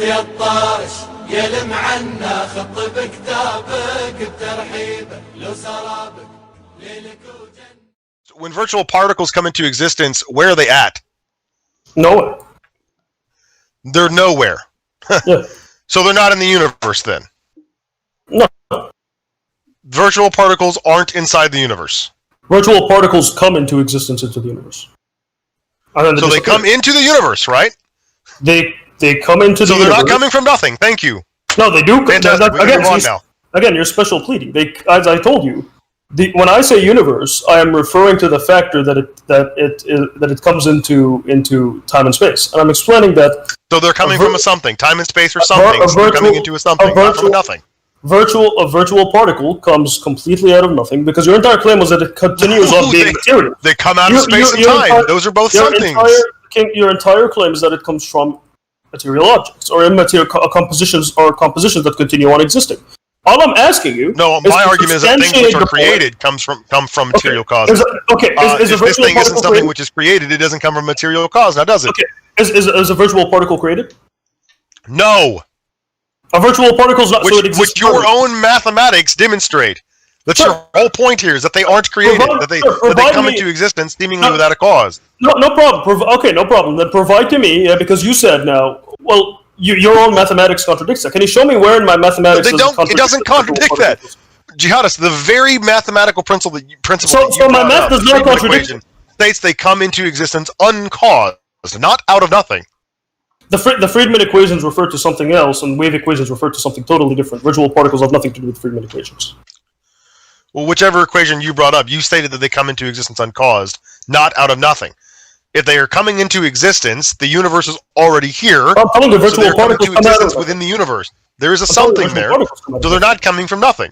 يطاش يلم عنا خط بكتابك بترحيبه لو سرابك ليلك وجن. When virtual particles come into existence, where are they at? Nowhere. They're nowhere. Yeah. So they're not in the universe then? No. Virtual particles aren't inside the universe. Virtual particles come into existence into the universe. So they come into the universe, right? They come into the universe. So they're not coming from nothing. Thank you. No, they do. Fantastic. Again, you're special pleading. As I told you, when I say universe, I am referring to the factor that it comes into time and space, and I'm explaining that. So they're coming from a something, time and space, or something. So they're coming into a something, not from nothing. A virtual particle comes completely out of nothing because your entire claim was that it continues on being material. They come out of space and time. Those are both somethings. Your entire claim is that it comes from material objects or immaterial compositions that continue on existing. All I'm asking you. No, my argument is that things which are created come from material causes. If this thing isn't something which is created, it doesn't come from material cause. Now, does it? Okay. Is a virtual particle created? No. A virtual particle is not. Which your own mathematics demonstrate. That's your whole point here, is that they aren't created, that they come into existence seemingly without a cause. No problem. Okay, no problem. Then provide to me, because you said now, well, your own mathematics contradicts that. Can you show me where in my mathematics it doesn't contradict that. Jihadist, the very mathematical principle that you my math does not contradict states they come into existence uncaused, not out of nothing. The Friedman equations refer to something else, and wave equations refer to something totally different. Virtual particles have nothing to do with Friedman equations. Well, whichever equation you brought up, you stated that they come into existence uncaused, not out of nothing. If they are coming into existence, the universe is already here. I'm telling you, virtual so particles come into existence within the universe. There is something there, so they're not coming from nothing.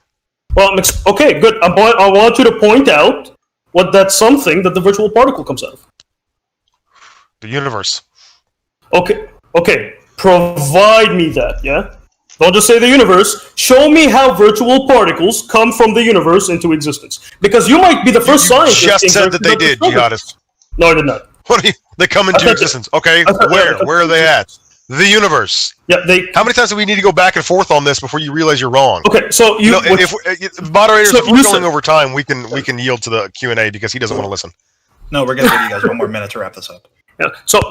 Well, okay, good. I want you to point out what that something that the virtual particle comes out of. The universe. Okay. Provide me that, yeah? Don't just say the universe. Show me how virtual particles come from the universe into existence. Because you might be the first scientist. You just said that they did, Jihadist. No, I did not. They come into existence. Okay, where? Where are they at? The universe. Yeah, How many times do we need to go back and forth on this before you realize you're wrong? Okay, so if moderators, if we're going over time, we can yield to the Q&A because he doesn't want to listen. No, we're going to give you guys 1 more minute to wrap this up. Yeah. So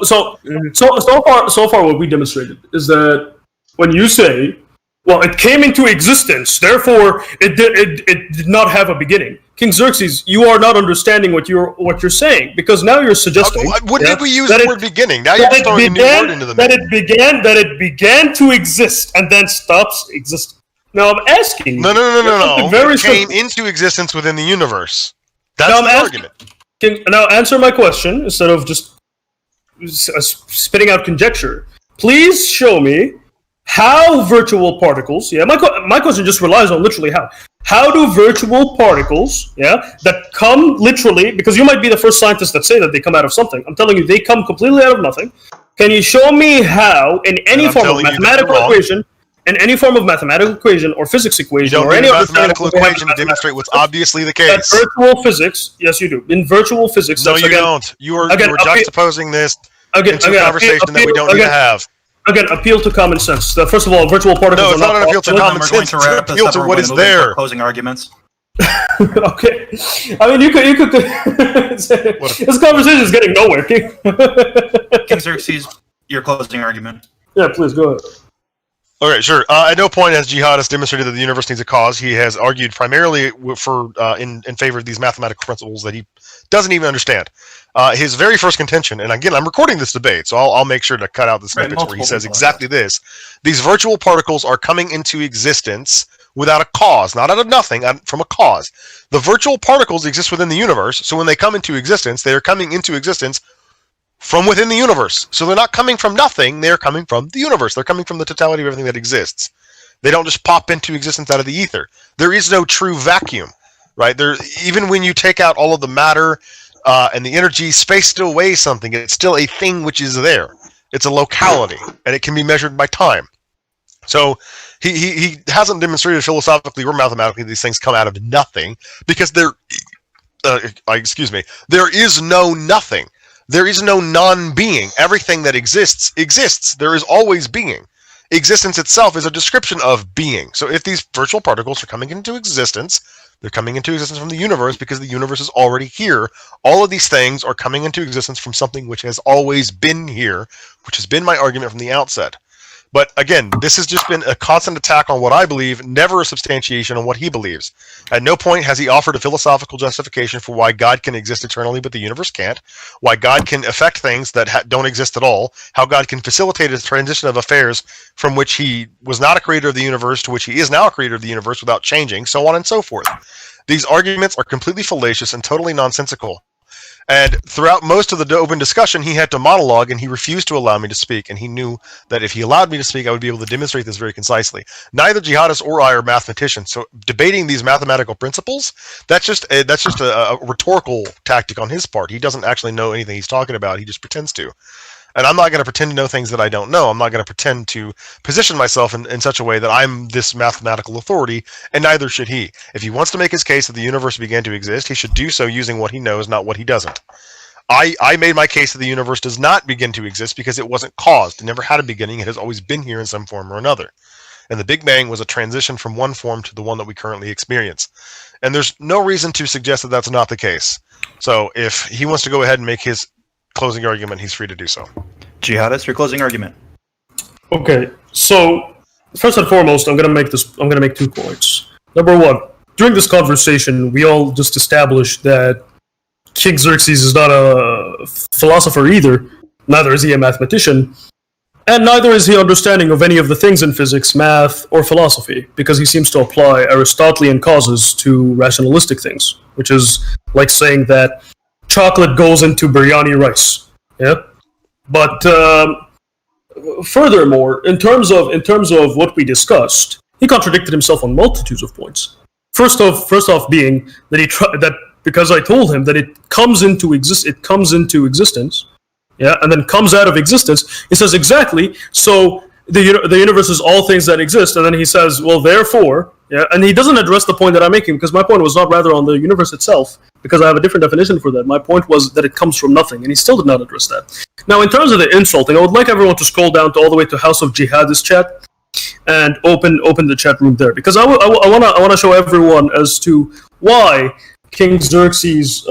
far, what we demonstrated is that when you say, well, it came into existence, therefore it did not have a beginning. KingXerxes, you are not understanding what you're saying, because now you're suggesting. What did we use the word beginning? Now you're throwing a new word into the mix. That it began to exist and then stops existing. Now I'm asking. No. It came into existence within the universe. That's the argument. Now answer my question instead of just spitting out conjecture. Please show me how virtual particles, my question just relies on literally how do virtual particles, that come literally, because you might be the first scientists that say that they come out of something. I'm telling you, they come completely out of nothing. Can you show me how, in any form of mathematical equation, or physics equation, or any mathematical equation to demonstrate what's obviously the case? Virtual physics, yes, you do. In virtual physics, no, you don't. You are juxtaposing this into a conversation that we don't need to have. Again, appeal to common sense. First of all, virtual particles are not... No, it's not an appeal to common sense. It's an appeal to what is there. Closing arguments. Okay. I mean, you could this conversation is getting nowhere. KingXerxes, your closing argument. Yeah, please, go ahead. Okay, sure. At no point has Jihadist demonstrated that the universe needs a cause. He has argued primarily in favor of these mathematical principles that he doesn't even understand. His very first contention, and again, I'm recording this debate, so I'll make sure to cut out the snippets where he says exactly this. These virtual particles are coming into existence without a cause, not out of nothing, from a cause. The virtual particles exist within the universe, so when they come into existence, they are coming into existence from within the universe. So they're not coming from nothing, they're coming from the universe. They're coming from the totality of everything that exists. They don't just pop into existence out of the ether. There is no true vacuum, right? Even when you take out all of the matter and the energy, space still weighs something. It's still a thing which is there. It's a locality, and it can be measured by time. So he hasn't demonstrated philosophically or mathematically these things come out of nothing, because there is no nothing. There is no non-being. Everything that exists. There is always being. existence itself is a description of being. So if these virtual particles are coming into existence, they're coming into existence from the universe because the universe is already here. All of these things are coming into existence from something which has always been here, which has been my argument from the outset. But again, this has just been a constant attack on what I believe, never a substantiation on what he believes. At no point has he offered a philosophical justification for why God can exist eternally but the universe can't, why God can affect things that don't exist at all, how God can facilitate a transition of affairs from which he was not a creator of the universe to which he is now a creator of the universe without changing, so on and so forth. These arguments are completely fallacious and totally nonsensical. And throughout most of the open discussion, he had to monologue, and he refused to allow me to speak. And he knew that if he allowed me to speak, I would be able to demonstrate this very concisely. Neither Jihadist or I are mathematicians, so debating these mathematical principles, that's just a rhetorical tactic on his part. He doesn't actually know anything he's talking about. He just pretends to. And I'm not going to pretend to know things that I don't know. I'm not going to pretend to position myself in such a way that I'm this mathematical authority, and neither should he. If he wants to make his case that the universe began to exist, he should do so using what he knows, not what he doesn't. I made my case that the universe does not begin to exist because it wasn't caused. It never had a beginning. It has always been here in some form or another. And the Big Bang was a transition from one form to the one that we currently experience. And there's no reason to suggest that that's not the case. So if he wants to go ahead and make his closing argument, he's free to do so. Jihadist, your closing argument. Okay, so first and foremost, I'm gonna make 2 points. Number one, during this conversation, we all just established that KingXerxes is not a philosopher either. Neither is he a mathematician, and neither is he understanding of any of the things in physics, math, or philosophy, because he seems to apply Aristotelian causes to rationalistic things, which is like saying that chocolate goes into biryani rice. Yeah, but furthermore, in terms of what we discussed, he contradicted himself on multitudes of points. First off, being that because I told him that it comes into existence, yeah, and then comes out of existence. He says exactly. So the universe is all things that exist, and then he says, well, therefore, yeah, and he doesn't address the point that I'm making, because my point was not rather on the universe itself, because I have a different definition for that. My point was that it comes from nothing, and he still did not address that. Now, in terms of the insulting, I would like everyone to scroll down to all the way to House of Jihadist chat and open the chat room there, because I want to show everyone as to why KingXerxes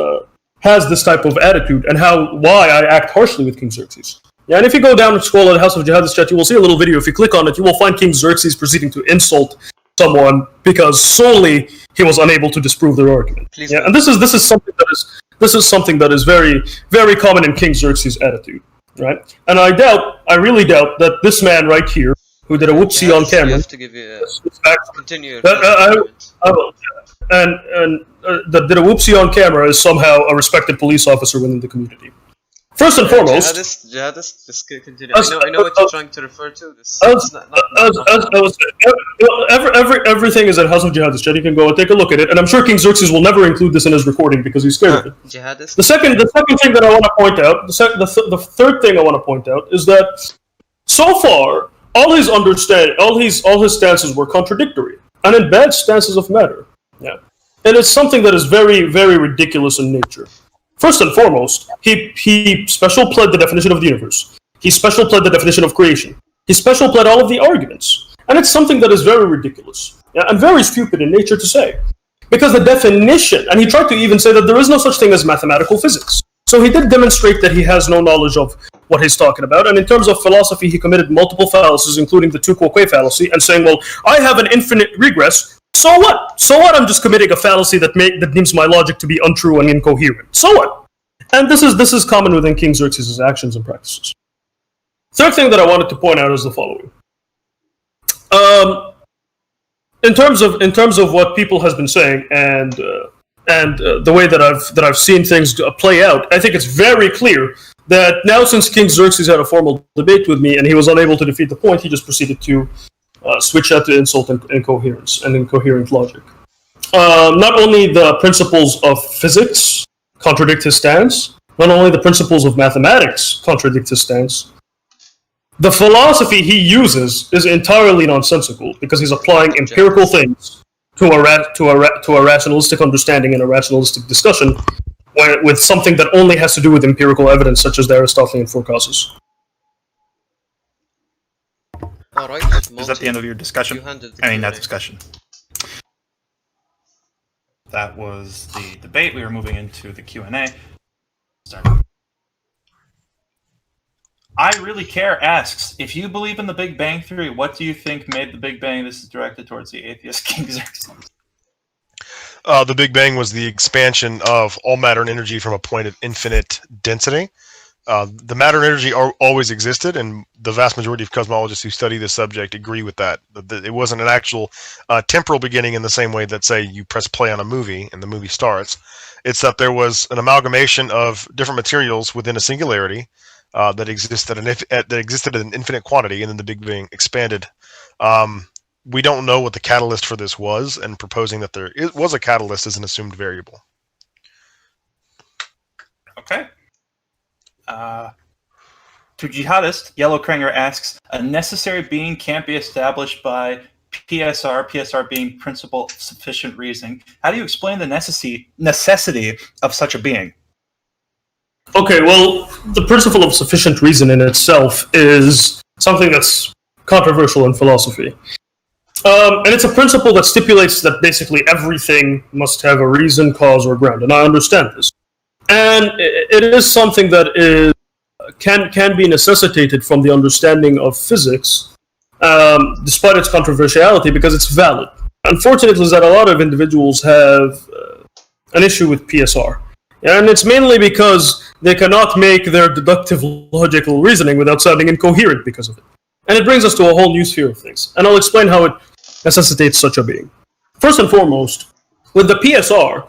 has this type of attitude and why I act harshly with KingXerxes. Yeah, and if you go down and scroll at House of Jihadist chat, you will see a little video. If you click on it, you will find KingXerxes proceeding to insult someone because solely he was unable to disprove their argument. Please. Yeah, and this is something that is very, very common in KingXerxes' attitude, right? And I really doubt that this man right here, who did a whoopsie on camera, have to give you continue. That did a whoopsie on camera is somehow a respected police officer within the community. First and foremost, Jihadist, just continue. I know what you're trying to refer to. Everything is at House of Jihadist chat. You can go and take a look at it, and I'm sure KingXerxes will never include this in his recording because he's scared of it. Jihadist. The second thing that I want to point out, the third thing I want to point out is that so far all his stances were contradictory and in bad stances of matter. Yeah, and it's something that is very, very ridiculous in nature. First and foremost, he special pled the definition of the universe. He special pled the definition of creation. He special pled all of the arguments. And it's something that is very ridiculous, yeah, and very stupid in nature to say. Because the definition, and he tried to even say that there is no such thing as mathematical physics. So he did demonstrate that he has no knowledge of what he's talking about. And in terms of philosophy, he committed multiple fallacies, including the two-quoque fallacy, and saying, well, I have an infinite regress. So what? So what? I'm just committing a fallacy that deems my logic to be untrue and incoherent. So what? And this is common within KingXerxes' actions and practices. Third thing that I wanted to point out is the following. In terms of what people has been saying and the way that I've seen things play out, I think it's very clear that now, since KingXerxes had a formal debate with me and he was unable to defeat the point, he just proceeded to switch out to insult and incoherence and incoherent logic. Not only the principles of physics contradict his stance, not only the principles of mathematics contradict his stance, the philosophy he uses is entirely nonsensical because he's applying empirical things to a rationalistic understanding and a rationalistic discussion with something that only has to do with empirical evidence, such as the Aristotelian four causes. Alright, Is that the end of your discussion? You handled the I mean, that Q&A. discussion. That was the debate. We were moving into the Q&A. Start. I Really Care asks, if you believe in the Big Bang Theory, what do you think made the Big Bang? This is directed towards the atheist KingXerxes. The Big Bang was the expansion of all matter and energy from a point of infinite density. The matter and energy always existed, and the vast majority of cosmologists who study this subject agree with that. It wasn't an actual temporal beginning in the same way that, say, you press play on a movie and the movie starts. It's that there was an amalgamation of different materials within a singularity that existed at an infinite quantity, and then the Big Bang expanded. We don't know what the catalyst for this was, and proposing that there was a catalyst is an assumed variable. Okay. To Jihadist, Yellow Kranger asks, a necessary being can't be established by PSR being principle of sufficient reasoning. How do you explain the necessity of such a being? Okay, well, the principle of sufficient reason in itself is something that's controversial in philosophy. And it's a principle that stipulates that basically everything must have a reason, cause, or ground, and I understand this. And it is something that can be necessitated from the understanding of physics, despite its controversiality, because it's valid. Unfortunately, is that a lot of individuals have an issue with PSR. And it's mainly because they cannot make their deductive logical reasoning without sounding incoherent because of it. And it brings us to a whole new sphere of things. And I'll explain how it necessitates such a being. First and foremost, with the PSR,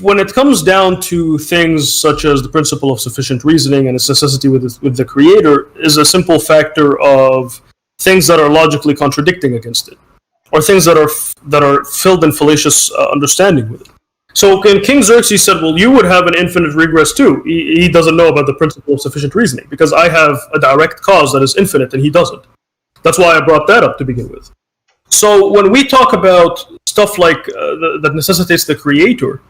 when it comes down to things such as the principle of sufficient reasoning and its necessity with the creator, is a simple factor of things that are logically contradicting against it, or things that are filled in fallacious understanding with it. So when KingXerxes said, well, you would have an infinite regress too, he doesn't know about the principle of sufficient reasoning, because I have a direct cause that is infinite and he doesn't. That's why I brought that up to begin with. So when we talk about stuff like that necessitates the creator,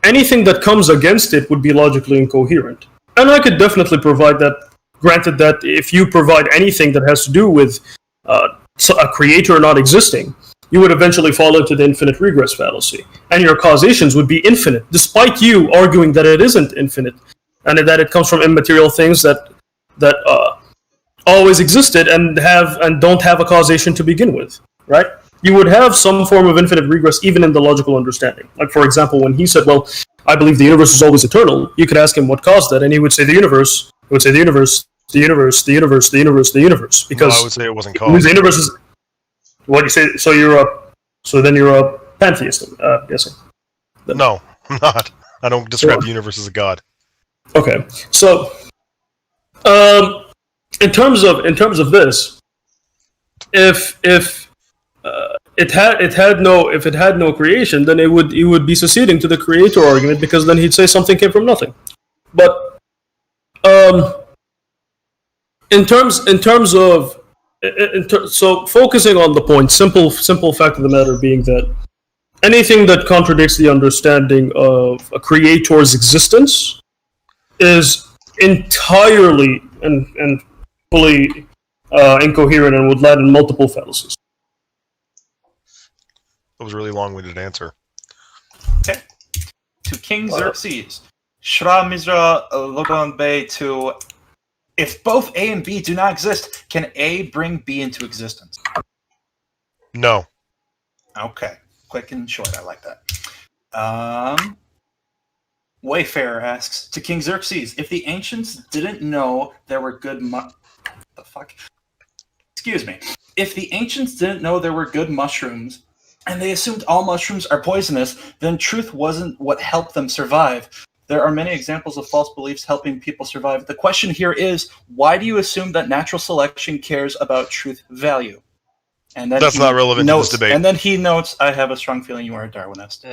anything that comes against it would be logically incoherent. And I could definitely provide that, granted that if you provide anything that has to do with a creator not existing, you would eventually fall into the infinite regress fallacy. And your causations would be infinite, despite you arguing that it isn't infinite, and that it comes from immaterial things that always existed and don't have a causation to begin with, right? You would have some form of infinite regress even in the logical understanding. Like, for example, when he said, well, I believe the universe is always eternal, you could ask him what caused that, and he would say the universe. He would say the universe, the universe, the universe, the universe, the universe. Because I would say it wasn't caused. The universe is... What do you say? So then you're a pantheist, I'm guessing. No, I'm not. I don't describe the universe as a god. Okay, so in terms of this, if it had no creation, then it would be seceding to the creator argument, because then he'd say something came from nothing. But so focusing on the point, simple fact of the matter being that anything that contradicts the understanding of a creator's existence is entirely and fully incoherent and would land in multiple fallacies. That was a really long-winded answer. Okay. To KingXerxes, Shra Mizra Logan Bay to, if both A and B do not exist, can A bring B into existence? No. Okay. Quick and short, I like that. Wayfarer asks, to KingXerxes, if the ancients didn't know there were good the fuck? Excuse me. If the ancients didn't know there were good mushrooms, and they assumed all mushrooms are poisonous, then truth wasn't what helped them survive. There are many examples of false beliefs helping people survive. The question here is, why do you assume that natural selection cares about truth value? And then that's not relevant to this debate. And then he notes, I have a strong feeling you are a Darwinist.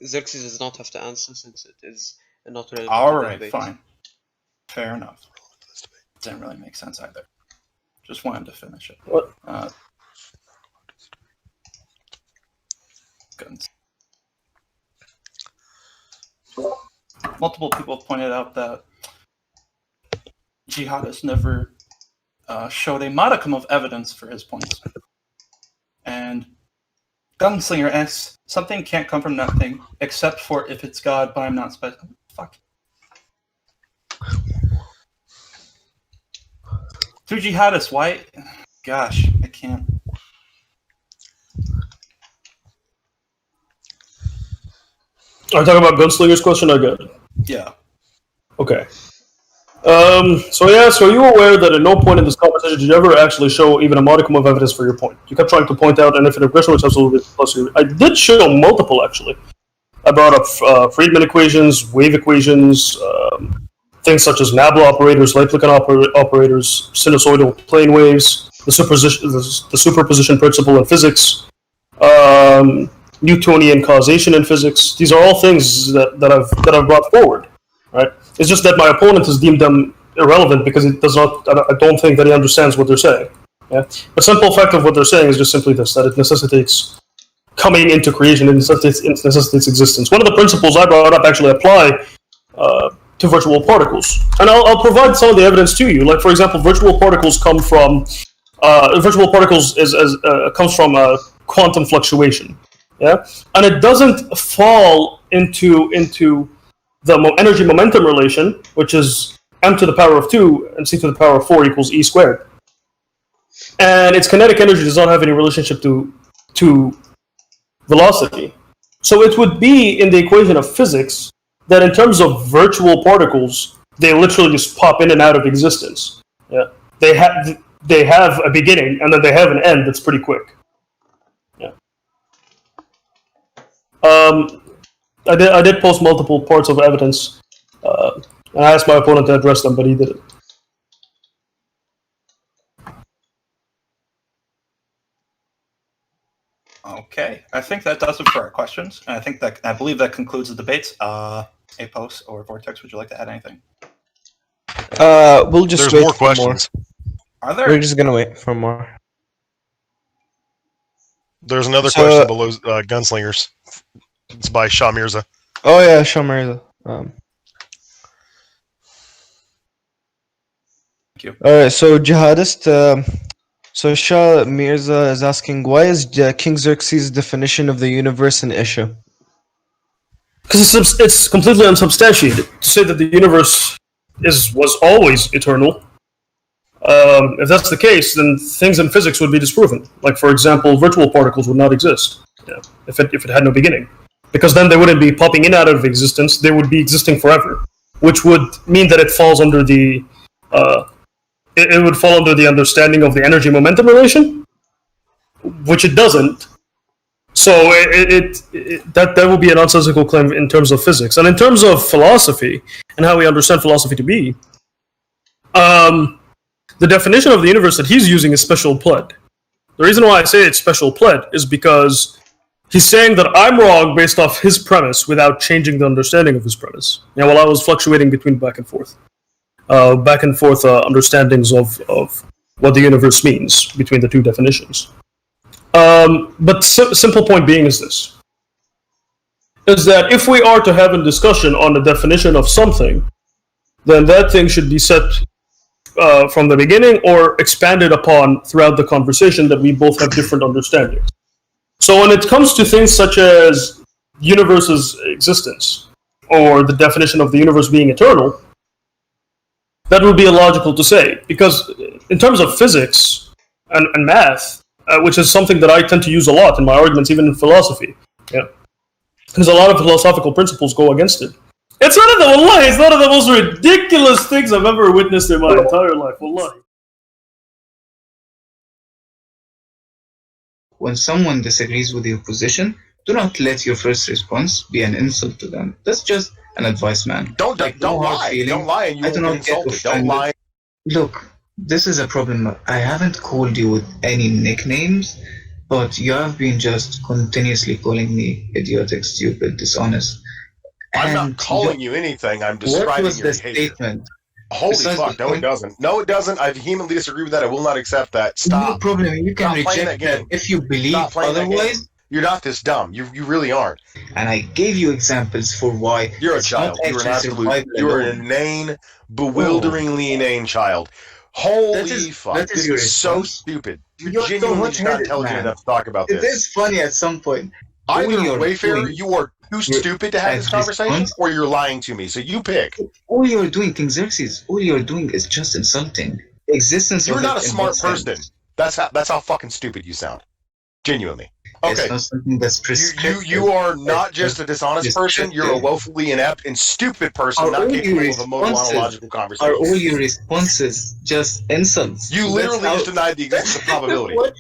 Xerxes does not have to answer since it is not relevant All to the right, debate. fine. Fair enough. Didn't really make sense either. Just wanted to finish it. What? Guns. Multiple people pointed out that Jihadist never showed a modicum of evidence for his points. And Gunslinger asks, something can't come from nothing, except for if it's God, but I'm not special. Fuck. To Jihadist, why? Gosh, I can't. Are you talking about Gunslinger's question? I got it. Yeah. Okay. So are you aware that at no point in this conversation did you ever actually show even a modicum of evidence for your point? You kept trying to point out an infinite regression, which absolutely plus you. I did show multiple, actually. I brought up Friedman equations, wave equations, things such as Nabla operators, Light-Flickan operators, sinusoidal plane waves, the superposition principle in physics, Newtonian causation in physics. These are all things that I've brought forward, right? It's just that my opponent has deemed them irrelevant because it does not. I don't think that he understands what they're saying. Yeah, the simple fact of what they're saying is just simply this: that it necessitates coming into creation, it necessitates existence. One of the principles I brought up actually apply to virtual particles, and I'll provide some of the evidence to you. Like, for example, virtual particles comes from quantum fluctuation. Yeah, and it doesn't fall into the energy momentum relation, which is m to the power of 2 and c to the power of 4 equals e squared. And its kinetic energy does not have any relationship to velocity. So it would be in the equation of physics that in terms of virtual particles, they literally just pop in and out of existence. Yeah, they have a beginning and then they have an end that's pretty quick. Yeah. I did post multiple parts of evidence, and I asked my opponent to address them, but he didn't. Okay, I think that does it for our questions. And I believe that concludes the debates. Apos or Vortex, would you like to add anything? We'll just There's wait more for questions. Are there? We're just gonna wait for more. There's another question below Gunslingers. It's by Shah Mirza. Oh yeah, Shomer. Thank you. Alright, so Jihadist, so Shah Mirza is asking, why is KingXerxes' definition of the universe an issue? Because it's completely unsubstantiated. To say that the universe was always eternal, if that's the case, then things in physics would be disproven. Like, for example, virtual particles would not exist if it had no beginning. Because then they wouldn't be popping in out of existence, they would be existing forever. Which would mean that it falls under the it would fall under the understanding of the energy momentum relation, which it doesn't. So that would be a nonsensical claim in terms of physics. And in terms of philosophy and how we understand philosophy to be, the definition of the universe that he's using is special pled. The reason why I say it's special pled is because he's saying that I'm wrong based off his premise without changing the understanding of his premise. While I was fluctuating between back and forth understandings of what the universe means between the two definitions. But simple point being is this: is that if we are to have a discussion on the definition of something, then that thing should be set from the beginning or expanded upon throughout the conversation, that we both have different understandings. So when it comes to things such as universe's existence, or the definition of the universe being eternal, that would be illogical to say, because in terms of physics and math, which is something that I tend to use a lot in my arguments, even in philosophy, because a lot of philosophical principles go against it. It's one of the most ridiculous things I've ever witnessed in my entire life, wallahi. When someone disagrees with your position, do not let your first response be an insult to them. That's just an advice, man. Don't lie. Don't lie, and you won't get insulted. Don't lie. Look, this is a problem. I haven't called you with any nicknames, but you have been just continuously calling me idiotic, stupid, dishonest. I'm not calling you anything. I'm describing your behavior. Statement? Holy fuck! No, it doesn't. No, it doesn't. I vehemently disagree with that. I will not accept that. Stop. No problem. You can reject that if you believe otherwise. You're not this dumb. You really aren't. And I gave you examples for why. You're a child. You're an absolute. You're an inane, bewilderingly inane child. Holy fuck! that is This your is so response? stupid. You're You're so genuinely just not hot-headed, intelligent man. enough to talk about It this. is funny at some point. Either All you're Wayfarer, doing- you are too stupid to have at this this conversation, point- or you're lying to me. So you pick. All you're doing, KingXerxes, all you're doing is just insulting. The existence You're of not a it in smart what person. sense? That's how fucking stupid you sound. Genuinely. It's Okay. not something that's prescriptive. You are not just a dishonest person. You're a descriptive. woefully inept and stupid person, Are not all capable your of a responses- monological Are all conversation. your responses just insults? You That's literally how- just denied the existence of probability. What?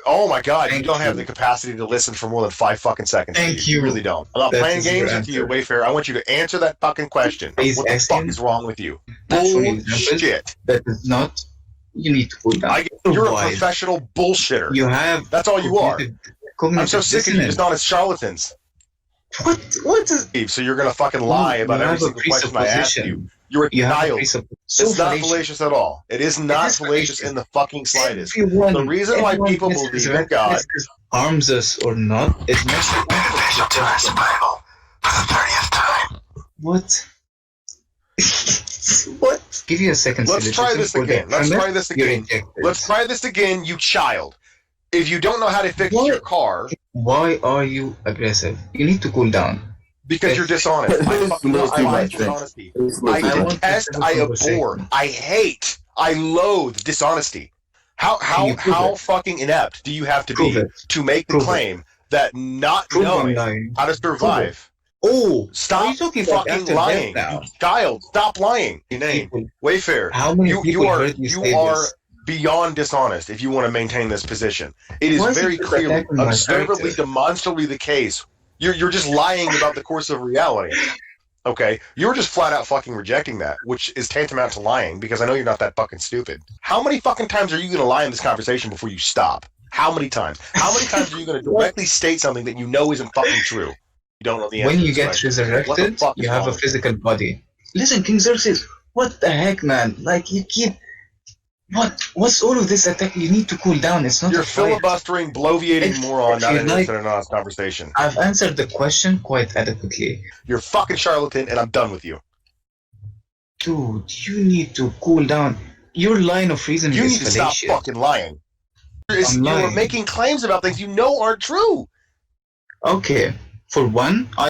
Oh my god, you Thank don't have you. the capacity to listen for more than 5 fucking seconds. Thank Steve. You you. really don't. I'm not That playing is your games with you, answer. Wayfarer. I want you to answer that fucking question. Please What the ask fuck him. is wrong with you? Natural examples. Bullshit. That is not. You need to cool down. You're a Why? professional bullshitter. You have. That's all you are. Cognitive I'm so sick of you dissonance. dishonest charlatans. What is? Steve, so you're gonna fucking lie about You every have a single question I ask you. presupposition. You're a You have a child. presupposition. It's not fallacious at all. It is not fallacious in the fucking slightest. The reason why people believe in God harms us or not, it makes it beneficial to us. Bible for the 30th time. What? What? Give you a second. Let's try this again. Let's try this again. Let's try this again, you child. If you don't know how to fix What? your car, Why are you aggressive? You need to cool down. because you're dishonest. I fucking Most I like people- dishonesty. I I want detest, to have a I conversation. abhor, I hate, I loathe dishonesty. Can you prove How it? fucking inept do you have to Prove be it. to make the Prove it. claim that not Prove I'm knowing lying. how to survive? Oh, are Stop you talking about fucking after lying, death now? you child. Stop lying. Your name, People, Wayfarer. how many You people are heard you say you are this? beyond dishonest if you want to maintain this position. It is Why is very it just clearly, attacking my observably, character? demonstrably the case. You're just lying about the course of reality. Okay, you're just flat out fucking rejecting that, which is tantamount to lying because I know you're not that fucking stupid. How many fucking times are you going to lie in this conversation before you stop? How many times? How many times are you going to directly state something that you know isn't fucking true? You don't know the answer. When to you this get question. resurrected, What the fuck is you have wrong a with you? physical body. Listen, KingXerxes, what the heck, man? Like, you keep... What's all of this attack? You need to cool down. It's not You're a fight. filibustering, bloviating If- moron, if not you an like- instant and honest conversation. I've answered the question quite adequately. You're fucking charlatan, and I'm done with you. Dude, you need to cool down. Your line of reasoning You is need to stop fallacious. fucking lying. I'm You're lying. making claims about things you know aren't true. Okay, for one, I